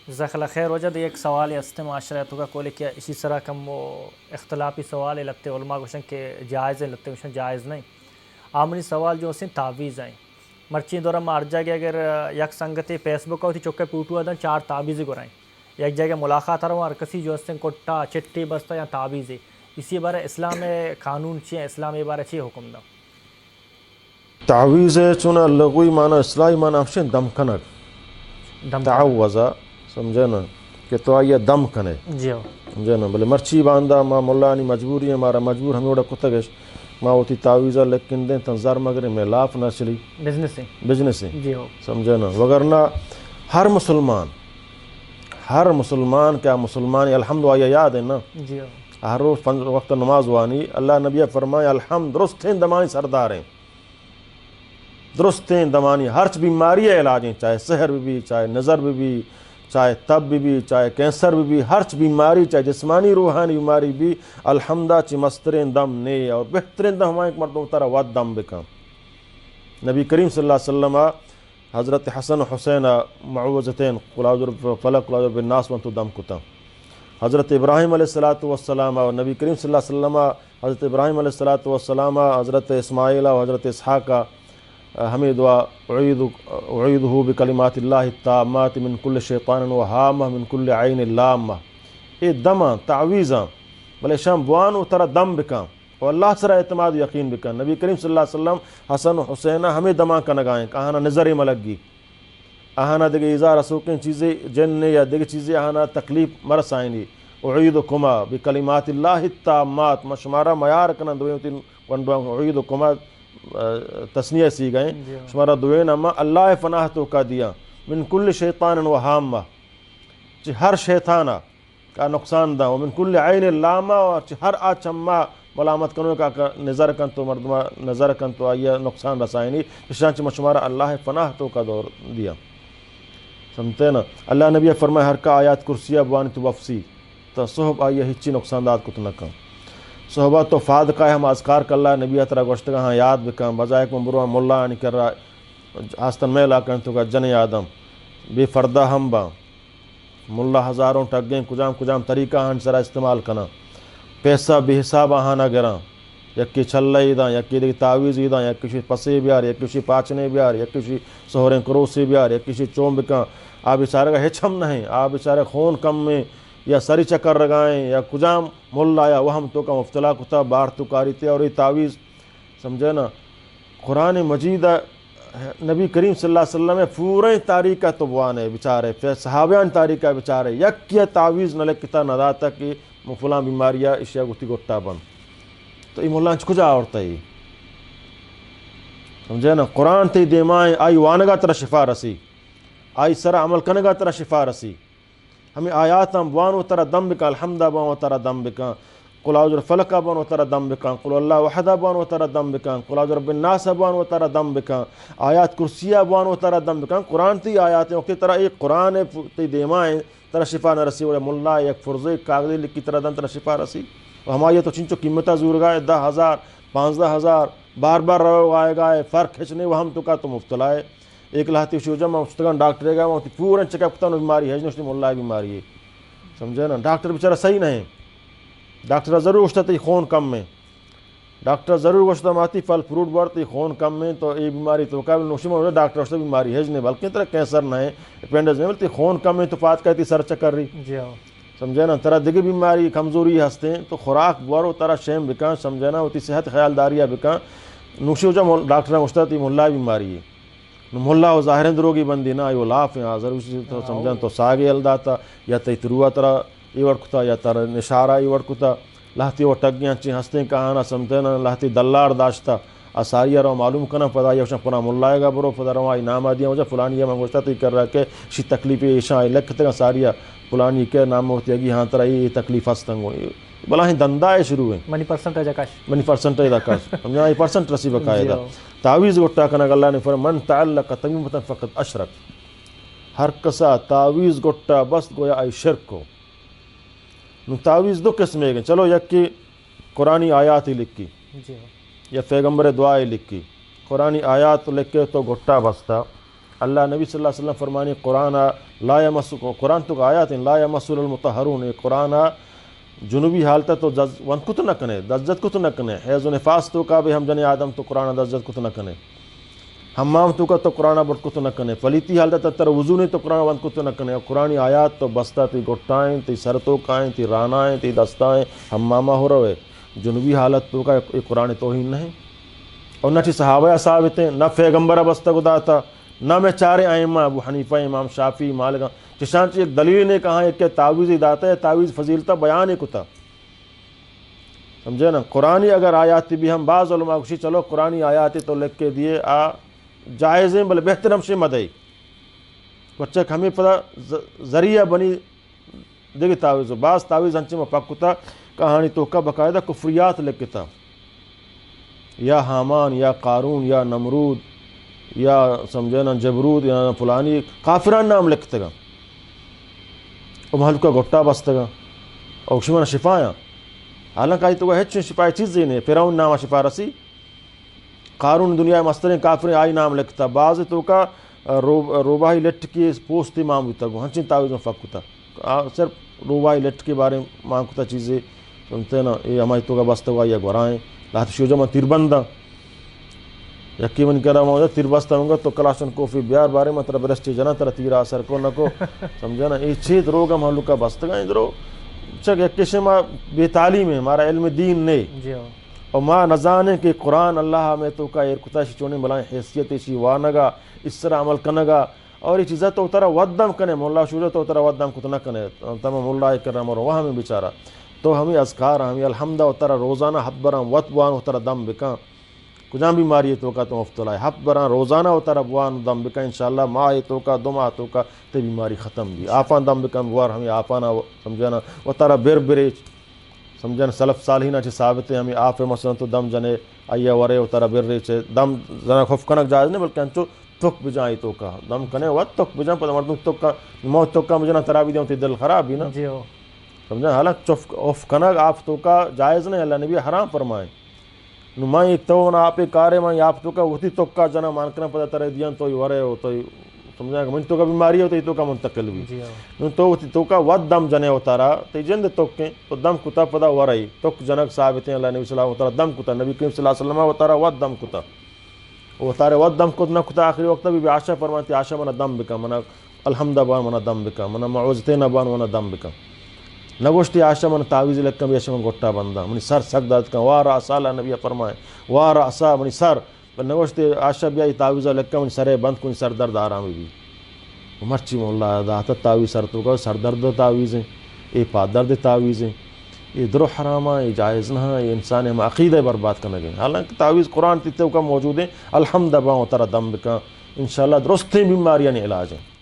جزاک اللہ خیر. وجد ایک سوال است معاشرت کا کولی کیا اسی طرح کم وہ اختلافی سوال لگتے علماء گوشن کہ جائز لگتے گوشن جائز نہیں. آمنی سوال جو اسیں تعویز آئیں مرچی دورہ مارجا گیا اگر یک سنگتی فیس بک ہوتی چکے پوٹو ادن 4 تعویزی گرائیں یک جگہ ملاقات رہا اور کسی جو اسیں کٹا چٹی بستا یا تعویزی اسی بارے اسلام قانون چیئے اسلام یہ بارے چیئے حکم دا. تعویز چونا لغوی معنی اصلاحی معنی افشن دم کنک تعوزا سمجھے نا کہ تو آئیے دم کنے جی ہو سمجھے نا بلے مرچی باندھا ماں مولانی مجبوری ہے ہمارا مجبور ہمیں اوڑا کتگش ماں ہوتی تعویزہ لیکن دیں تنظر مگر میں لاف نہ چلی بزنس ہے جی ہو سمجھے نا وگرنہ ہر مسلمان کیا مسلمان الحمد آیا یاد ہے نا جی ہو ہر روز وقت نماز وانی اللہ نبی فرمائے الحمد درست ہیں دمانی سردار ہیں درست ہیں دمانی ہر بیماری ہے علاج ہیں چاہے سحر بھی چاہے نظر بھی چاہے تب بھی چاہے کینسر بھی ہر بیماری چاہے جسمانی روحانی بیماری بھی الحمدہ چی مسترین دم نے اور بہترین دم ہمائیں مردوں ترہ ود دم بکم. نبی کریم صلی اللہ علیہ وسلم حضرت حسن حسین معوذتین قل اعوذ برب فلق قل اعوذ بالناس وانتو دم کتا. حضرت ابراہیم علیہ السلام اور نبی کریم صلی اللہ علیہ وسلم حضرت ابراہیم علیہ السلام حضرت اسماعیل و حضرت اسحاق ہمیں دعا اعیدہ بکلمات اللہ التامات من کل شیطان و حامہ من کل عین لامہ. یہ دماں تعویزاں بلے شام بوان و ترہ دم بکاں اور اللہ سرہ اعتماد یقین بکاں. نبی کریم صلی اللہ علیہ وسلم حسن و حسینہ ہمیں دماں کا نگائیں کہانا نظر ملگی آہانا دیگے ایزا رسوکیں چیزیں جن یا دیگے چیزیں آہانا تکلیف مرس آئینی. اعیدکما بکلمات اللہ التامات مشمارہ میار کنا دوئیں تین ونڈوان اعیدکما تسنیہ سی گئیں شمارہ دوئین اما اللہ فناہ تو کا دیا من کل شیطان و حامہ چی ہر شیطانہ کا نقصان دا ومن کل عین لامہ اور چی ہر آچمہ ملامت کنو کا نظر کن تو مردمہ نظر کن تو آئیہ نقصان رسائنی شان چی مشمارہ اللہ فناہ تو کا دور دیا. سمجھتے نا اللہ نبی فرمائے ہر کا آیات کرسیہ بوانی تو وفسی تو صحب آئیہ ہچی نقصان داد کو تنکا صحبہ تو فاد کا ہم اذکار کر اللہ نبی اترا گوشتگاں ہاں یاد بکاں بجائے کو بروا مولا نہیں کر رہا آستن میں لاکن تو کا جن یادم بے فردہ ہم با مولا ہزاروں ٹگیں کجام طریقہ ہن سرا استعمال کنا پیسہ بے حساب آہانا گراں یکی چھلئی دا یکی دیکھ تعویزی دا یکی کسی پسے بیار یکی کسی پاچنے بیار یکی کسی سہوریں کروسی بیار یکی کسی چوم بکاں آپ بیچارے کا ہچم نہیں آپ بیچارے خون کم میں یا سری چکر رگائیں یا کجام مولا یا وہم تو کا مفتلا کتا بار تو کاری تے اور یہ تعویز سمجھے نا قرآن مجید نبی کریم صلی اللہ علیہ وسلم پورے تاریخ تو بوانے بیچارے پھر صحابیان تاریخ بیچارے یک کیا تعویز نہ لکتا نہ داتا کہ مفلاں بیماریاں اشیاء گتی گٹا بند تو یہ مولا کجا عورتا ہی سمجھے نا قرآن تی دیمائیں آئی وانگا ترہ شفا رسی آئی سر عمل کنگا ترہ شفا رسی ہمیں آیات ہم وان و ترہ دم بکا الحمدہ بان و ترہ دم بکا قل اعوذ بالفلق بان و ترہ دم بکا قل اللہ وحدہ بان و ترہ دم بکا قل اعوذ برب الناس بان و ترہ دم بکا آیات کرسیہ بان و ترہ دم بکا قرآن تی آیات ہیں وقتی طرح ایک قرآن تی دیمائیں ترہ شفا نہ رسی ولی ملا ایک فرضے کاغذی لکھی ترہ دن ترہ شفا رسی اور ہماری تو چنچو قیمتہ زور گائے 10,000 15,000 بار بار رو آئے گائے فرق کھچنے وہ ہم تو کا تو مفتلا ہے ایک لاتی شوجہ میں استگان ڈاکٹرے گا وہ پورا چکا پتہ بیماری ہے جنوشتی ملا بیماری ہے سمجھے نا ڈاکٹر بیچارہ صحیح نہیں ڈاکٹر ضرور گوشتا تھی خون کم میں ڈاکٹر ضرور گوشتا ماتی پھل فروٹ بڑھتی خون کم میں تو یہ بیماری تو قابل نوشی میں ڈاکٹر گوشتا بیماری ہے نہیں بلکہ طرح کینسر نہ ہے اپینڈس میں بلتی خون کم میں تو فات کہتی سر چکر رہی سمجھے نا طرح دیگی بیماری کمزوری ہستے ہیں تو خوراک بورو طرح شیم بکاں سمجھے نا ہوتی صحت خیال داریاں بکاں نوشی ہو جا ڈاکٹر گوشتا تھی ملا بیماری ہے ملا و ظاہرین دروگی بندی نا یہ لاف ہیں آزر اسی تو سمجھن تو ساگے الداتا یا تیتروا طرح یہ وڑکتا یا تر نشارہ یہ وڑکتا لہتی وہ ٹگیاں چی ہستے کہانا سمتے نا لہتی دلار داشتا آساریہ رو معلوم کنا پدا یا وشن پنا ملائے گا برو پدا روائی نام آدیا وجہ فلانی میں گوشتا تو یہ کر رہا کہ شی تکلیفی ایشاں لکھتے گا ساریہ فلانی کے نام ہوتی ہے کہ ہاں ترہ یہ تکلیف ہستنگو بلا ہی دندائے شروع ہیں منی پرسنٹیج آکاش سمجھا یہ پرسنٹ رسی بقاعدہ تعویز گٹا کنا اللہ نے فرمایا من تعلق تمیمتا فقط اشرک ہر کسا تعویز گٹا بس گویا آئی شرک کو تعویز دو قسم ہے چلو یک کی قرآنی آیات ہی لکھی یا پیغمبر دعائیں لکھی قرآنی آیات لکھے تو گھٹا بستا اللہ نبی صلی اللہ علیہ وسلم فرمانی قرآن لا یمس قرآن تو آیات لا یمس المطہرون قرآن جنوبی حالت تو ون کت نہ کنے دزت کت نہ کنے حیض و نفاس تو کا بھی ہم جن آدم تو قرآن دزت کت نہ کنے حمام تو کا تو قرآن بٹ کت نہ کنے پلیتی حالت تر وضو نہیں تو قرآن ون کت نہ کنے قرآن آیات تو بستہ تی گٹائیں تی سرتوں کائیں تی رانائیں تی دستائیں حمامہ ہو روے جنوبی حالت تو کا یہ قرآن توہین نہیں اور نہ چی صحابہ ثابتیں نہ پیغمبر بستہ گدا تھا نہ میں چارے ائمہ ابو حنیفہ امام شافعی مالک چشانچہ ایک دلیل نے کہا ہے کہ تعویز داتا ہے تعویز فضیلتا بیان کتا سمجھے نا قرآنی اگر آیاتی بھی ہم بعض علماء کشی چلو قرآنی آیاتی تو لکھ کے دیے جائزیں بلے بہتر ہم سے مدعی بچک ہمیں پتہ ذریعہ بنی دیکھیں تعویز بعض تعویز ہنچے میں پاکتا کہانی تو کا باقاعدہ کفریات لکھتا یا حامان یا قارون یا نمرود یا سمجھے نا جبرود یا فلانی کافران نام لکھتے گا محل کا گٹا بستے گا اور شمانا شفایاں حالانکہ آئی تو وہ ہیچ شفای چیز ہی نہیں فیرون نام شفا رسی قارون دنیا مسترین کافرین آئی نام لکھتا بعض تو کا روباہی لٹ کی پوستی مام ہوتا گو ہنچین تعویز میں فکتا صرف روباہی لٹ کے بارے مانگتا چیزیں سنتے نا یہ ہماری تو کا بستے گا یا گورائیں لہت شوجہ میں تیر بندہ یقین کرا موجہ تیر بستا ہوں گا تو کلاشن کوفی بیار بارے میں ترہ برسٹی جنا ترہ تیر آسر کو نکو سمجھا نا یہ چیز روگا محلو کا بستا گا اندرو چک ایک کشے ماں بے تعلیم ہے ہمارا علم دین نہیں اور ماں نزانے کہ قرآن اللہ میں تو کا ارکتاشی چونے بلائیں حیثیت ایشی وانگا اس طرح عمل کنگا اور یہ چیزیں تو اترہ ودم کنے مولا شوجہ تو اترہ ودم کتنا کنے تمام مولا کرم اور وہاں میں بچارا تو ہمیں اذکار ہمیں الحمدہ اترہ روزانہ حد برام وط بوان اترہ دم بکاں کجاں بیماری تو کا تو مفتلا ہے ہفت بران روزانہ اترہ بوان دم بکا انشاءاللہ ماہ تو کا دو ماہ تو کا تے بیماری ختم بھی آپان دم بکا بوار ہمیں آپانا سمجھانا اترہ بیر بریچ سمجھانا سلف صالحینہ چی ثابت ہے ہمیں آپ مثلا تو دم جنے آئیہ ورے اترہ بیر ریچ دم جنا خف کنک جائز نہیں بلکہ انچو تک بجائیں تو کا دم کنے وقت تک بجائیں پتہ مردم تک کا موت تک کا مجھے نہ ترابی دیوں تی دل خراب بھی نا سمجھا حالانکہ چف اف کنک آپ تو کا جائز نہیں اللہ نبی حرام فرمائیں میں ایک تو نا آپ کارے میں آپ تو کا ہوتی تو کا جنا مان کرنا پتہ ترے دیاں تو ورے ہو تو سمجھا کہ من تو کا بیماری ہوتی تو کا منتقل بھی تو ہوتی تو کا ود دم جنے اتارا تے جند تو کے تو دم کتا پتہ ورے تو جنک ثابت ہیں اللہ نبی صلی اللہ علیہ وسلم دم کتا نبی کریم صلی اللہ علیہ وسلم اتارا ود دم کتا اتارے ود دم کتا نہ کتا آخری وقت بھی عاشا فرماتی عاشا منا دم بکا منا الحمدہ بان منا دم بکا منا معوذتین بان منا دم بکا نگوشتی عاشا من تعویز لکھا بھی عاشا من گھٹا بندہ منی سر سک داد کا وارا اسا اللہ نبی فرمائے وارا اسا منی سر نگوشتی عاشا بیائی تعویز لکھا منی سرے بند کنی سر درد آرامی بھی مرچی مولا داتا تعویز سر تو کا سر درد تعویز ہیں یہ پا درد تعویز ہیں یہ درو حرامہ یہ جائز نہ یہ انسان ہم عقیدہ برباد کرنے گئے حالانکہ تعویز قرآن تیتے کا موجود ہیں الحمدہ باں ترہ دم بکا انشاءاللہ درستیں بیماریاں علاج ہیں